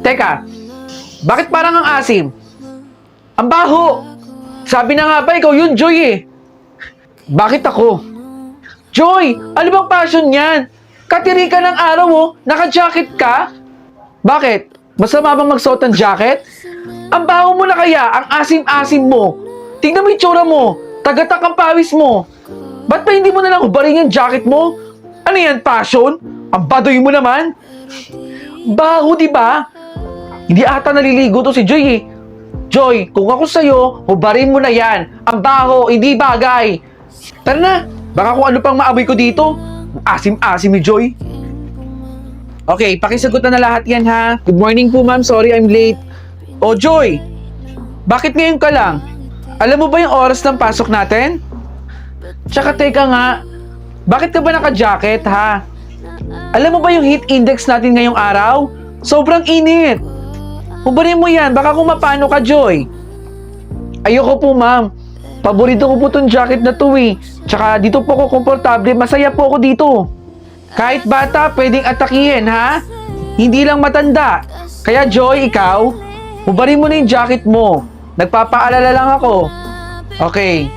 Teka, bakit parang ang asim? Ang baho! Sabi na nga ba, ikaw yun, Joy eh. Bakit ako? Joy, ano bang passion yan? Katiri ka ng araw oh, naka-jacket ka? Bakit? Masama bang magsuot ng jacket? Ang baho mo na kaya, ang asim-asim mo. Tingnan mo yung tsura mo, tagatak ang pawis mo. Ba't pa hindi mo na lang hubarin yung jacket mo? Ano yan, passion? Ang badoy mo naman. Baho, di ba? Hindi ata naliligo to si Joy eh. Joy, kung ako sa'yo, hubarin mo na yan. Ang baho, hindi bagay. Tara na, baka kung ano pang maamoy ko dito. Asim-asim ni Joy. Okay, pakisagot na lahat yan ha. Good morning po ma'am, sorry I'm late. Oh Joy, bakit ngayon ka lang? Alam mo ba yung oras ng pasok natin? Tsaka teka nga, bakit ka ba naka-jacket ha? Alam mo ba yung heat index natin ngayong araw? Sobrang init. Hubarin mo yan, baka kung mapano ka, Joy. Ayoko po, ma'am. Paborito ko po tong jacket na to eh. Tsaka dito po ako komportable, masaya po ako dito. Kahit bata, pwedeng atakihin, ha? Hindi lang matanda. Kaya, Joy, ikaw, hubarin mo na yung jacket mo. Nagpapaalala lang ako. Okay.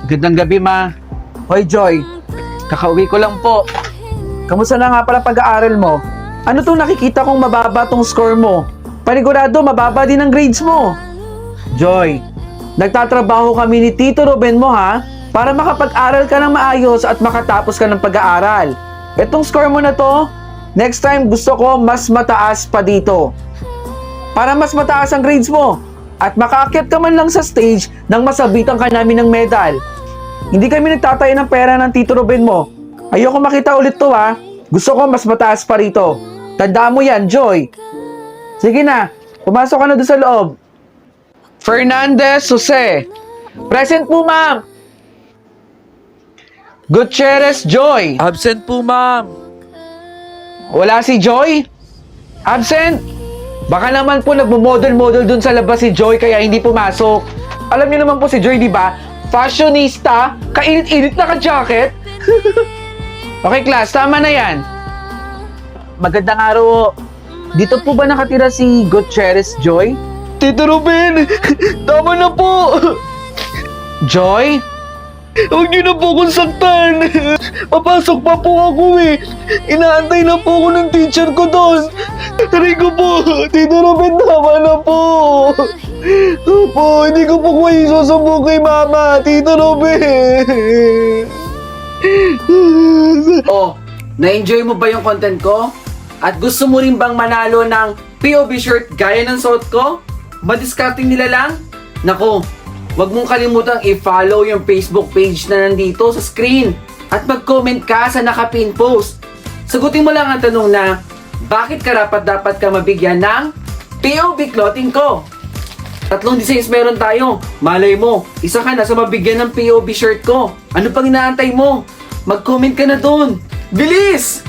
Gandang gabi, ma. Hoy, Joy. Kakauwi ko lang po. Kamusta na nga pala pag-aaral mo? Ano tong nakikita kong mababa tong score mo? Panigurado, mababa din ang grades mo. Joy, nagtatrabaho kami ni Tito Ruben mo ha, para makapag-aral ka ng maayos at makatapos ka ng pag-aaral. Itong score mo na to, next time gusto ko mas mataas pa dito. Para mas mataas ang grades mo at makaakyat ka man lang sa stage nang masabitan ka namin ng medal. Hindi kami nagtatayo ng pera ng Tito Ruben mo. Ayoko makita ulit to ha. Gusto ko mas mataas pa rito. Tandaan mo yan, Joy. Sige na, pumasok ka na doon sa loob. Fernandez Jose. Present po, ma'am. Gutierrez Joy. Absent po, ma'am. Wala si Joy? Absent? Baka naman po nagmo-model-model dun sa labas si Joy kaya hindi pumasok. Alam niyo naman po si Joy, di ba? Fashionista, kainit-init na ka-jacket. Okay, class, tama na yan. Magandang araw. Dito po ba nakatira si Gutierrez Joy? Tito Ruben, tama na po. Joy? Huwag niyo na po akong saktan. Papasok pa po ako eh. Inaantay na po ako ng teacher ko doon. Aray ko po, Tito Ruben, tama na po. Opo, hindi ko po kayo susubok kay Mama, Tito Ruben. Oh, na-enjoy mo ba yung content ko? At gusto mo rin bang manalo ng POV shirt gaya ng suot ko? Madiscarding nila lang? Nako, wag mong kalimutang i-follow yung Facebook page na nandito sa screen at mag-comment ka sa nakapin post. Sagutin mo lang ang tanong na, bakit dapat ka mabigyan ng POV clothing ko? 3 designs meron tayo. Malay mo, isa ka na sa mabigyan ng POV shirt ko. Ano pang inaantay mo? Mag-comment ka na doon. Bilis!